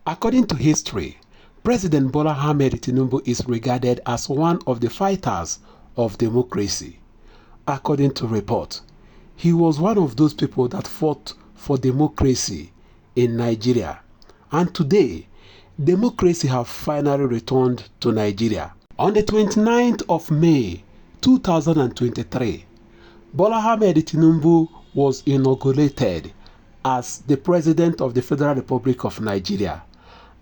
According to history, President Bola Ahmed Tinubu is regarded as one of the fighters of democracy. According to report, he was one of those people that fought for democracy in Nigeria. And today, democracy have finally returned to Nigeria. On the 29th of May 2023, Bola Ahmed Tinubu was inaugurated as the President of the Federal Republic of Nigeria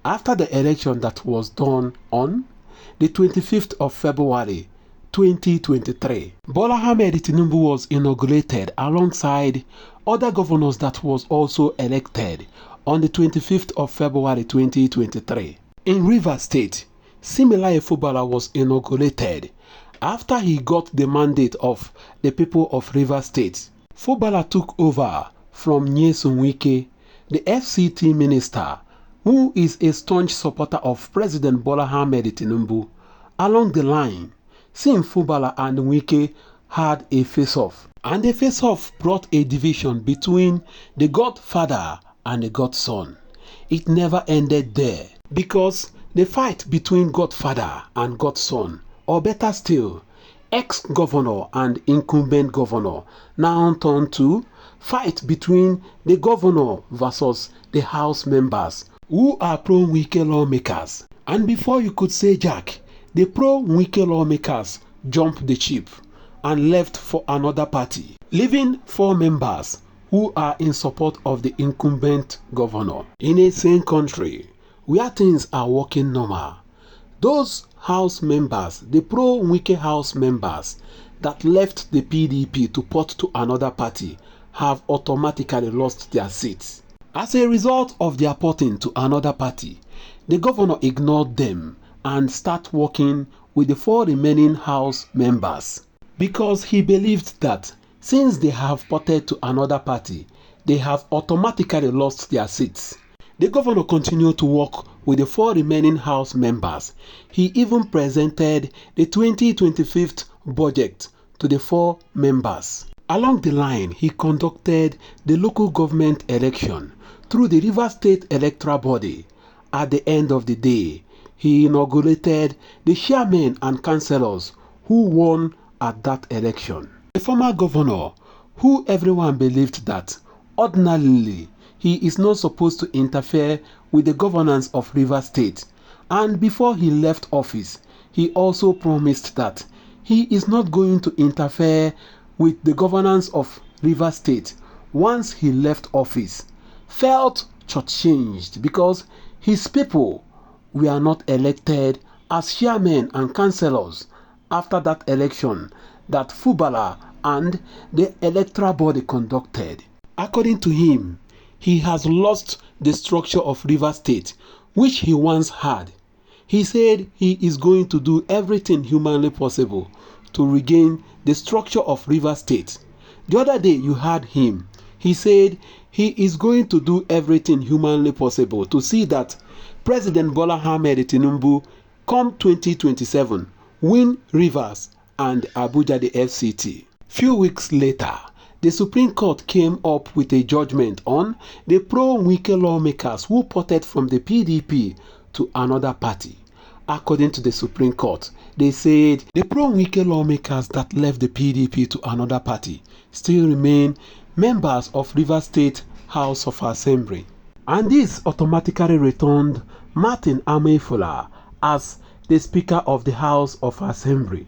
after the election that was done on the 25th of February 2023. Bola Ahmed Tinubu was inaugurated alongside other governors that was also elected on the 25th of February 2023. In Rivers State, Siminalayi Fubara was inaugurated after he got the mandate of the people of Rivers State. Fubara took over from Nyesom Wike, the FCT minister, who is a staunch supporter of President Bola Ahmed Tinubu. Along the line, Sim Fubara and Wike had a face-off, and the face-off brought a division between the godfather and the godson. It never ended there, because the fight between godfather and godson, or better still, ex-governor and incumbent governor, now turned to fight between the governor versus the house members who are pro-Wike lawmakers. And before you could say Jack, the pro-Wike lawmakers jumped the ship and left for another party, leaving 4 members who are in support of the incumbent governor. In a sane country where things are working normal, those house members, the pro-Wike house members that left the PDP to port to another party, have automatically lost their seats. As a result of their porting to another party, the governor ignored them and started working with the 4 remaining house members because he believed that since they have ported to another party, they have automatically lost their seats. The governor continued to work with the 4 remaining house members. He even presented the 2025 budget to the 4 members. Along the line, he conducted the local government election through the Rivers State Electoral Body. At the end of the day, he inaugurated the chairmen and councillors who won at that election. The former governor, who everyone believed that ordinarily he is not supposed to interfere with the governance of Rivers State, and before he left office, he also promised that he is not going to interfere with the governance of Rivers State once he left office, felt shortchanged because his people were not elected as chairmen and councillors after that election that Fubara and the electoral body conducted. According to him, he has lost the structure of Rivers State, which he once had. He said he is going to do everything humanly possible to regain the structure of Rivers State. The other day you heard him. He said he is going to do everything humanly possible to see that President Bola Ahmed Tinubu come 2027 win Rivers and Abuja the FCT. Few weeks later, the Supreme Court came up with a judgment on the pro-Wike lawmakers who ported from the PDP to another party. According to the Supreme Court, they said the pro-Wike lawmakers that left the PDP to another party still remain members of Rivers State House of Assembly. And this automatically returned Martin Amaefula as the Speaker of the House of Assembly.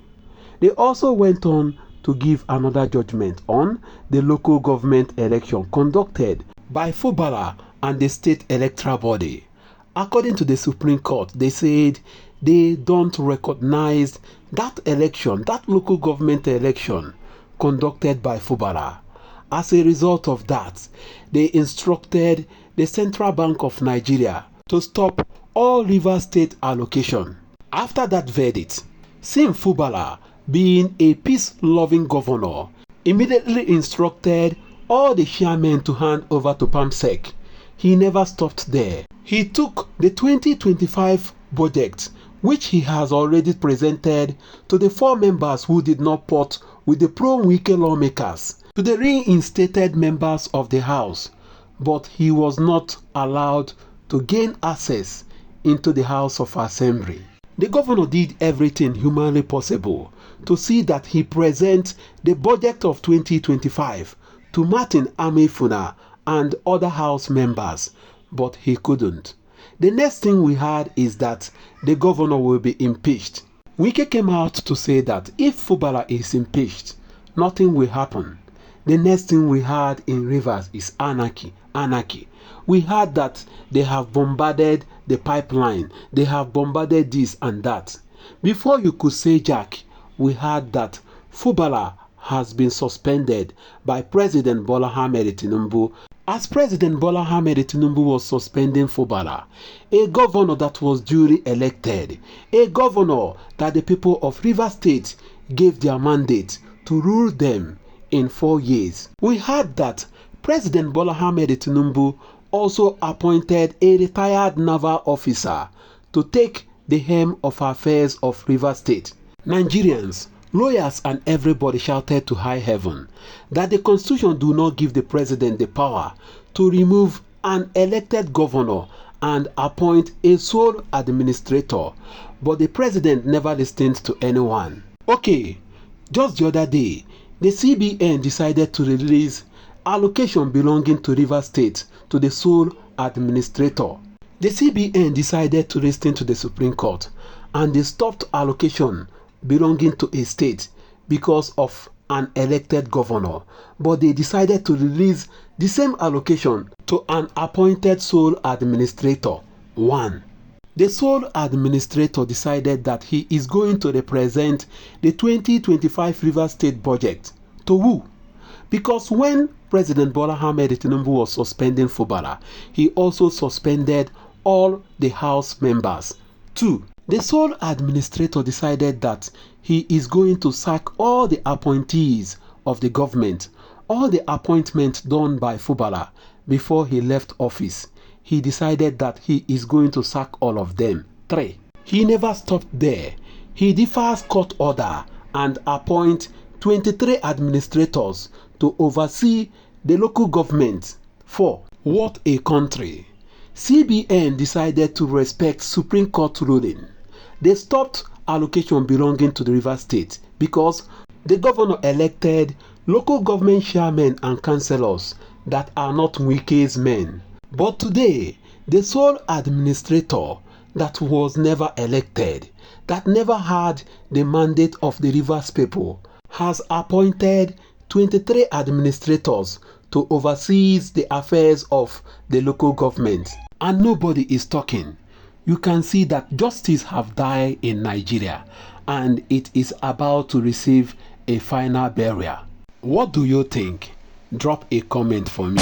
They also went on to give another judgment on the local government election conducted by Fubara and the state electoral body. According to the Supreme Court, they said they don't recognize that election, that local government election conducted by Fubara. As a result of that, they instructed the Central Bank of Nigeria to stop all Rivers State allocation. After that verdict, Sim Fubara, being a peace-loving governor, immediately instructed all the chairmen to hand over to PAMSEC. He never stopped there. He took the 2025 budget, which he has already presented to the 4 members who did not port with the pro-Wike lawmakers, to the reinstated members of the House, but he was not allowed to gain access into the House of Assembly. The governor did everything humanly possible to see that he present the budget of 2025 to Martin Amefuna and other House members, but he couldn't. The next thing we heard is that the governor will be impeached. Wike came out to say that if Fubara is impeached, nothing will happen. The next thing we heard in Rivers is anarchy. We heard that they have bombarded the pipeline, they have bombarded this and that. Before you could say Jack, we heard that Fubara has been suspended by President Bola Ahmed Tinubu. As President Bola Ahmed Tinubu was suspending Fubara, a governor that was duly elected, a governor that the people of Rivers State gave their mandate to rule them in 4 years. We heard that President Bola Ahmed Tinubu also appointed a retired naval officer to take the helm of affairs of Rivers State. Nigerians, lawyers and everybody shouted to high heaven that the constitution do not give the president the power to remove an elected governor and appoint a sole administrator, but the president never listened to anyone. Okay, just the other day, the CBN decided to release allocation belonging to Rivers State to the sole administrator. The CBN decided to listen to the Supreme Court and they stopped allocation belonging to a state because of an elected governor, but they decided to release the same allocation to an appointed sole administrator. One. The sole administrator decided that he is going to represent the 2025 Rivers State budget to who? Because when President Bola Ahmed Tinubu was suspending Fubara, he also suspended all the House members. 2. The sole administrator decided that he is going to sack all the appointees of the government, all the appointments done by Fubara before he left office. He decided that he is going to sack all of them. 3. He never stopped there. He defers court order and appoint 23 administrators to oversee the local government. 4. What a country. CBN decided to respect Supreme Court ruling. They stopped allocation belonging to the Rivers State because the governor elected local government chairmen and councillors that are not Wike's men. But today, the sole administrator that was never elected, that never had the mandate of the Rivers people, has appointed 23 administrators to oversee the affairs of the local government. And nobody is talking. You can see that justice have died in Nigeria and it is about to receive a final burial. What do you think? Drop a comment for me.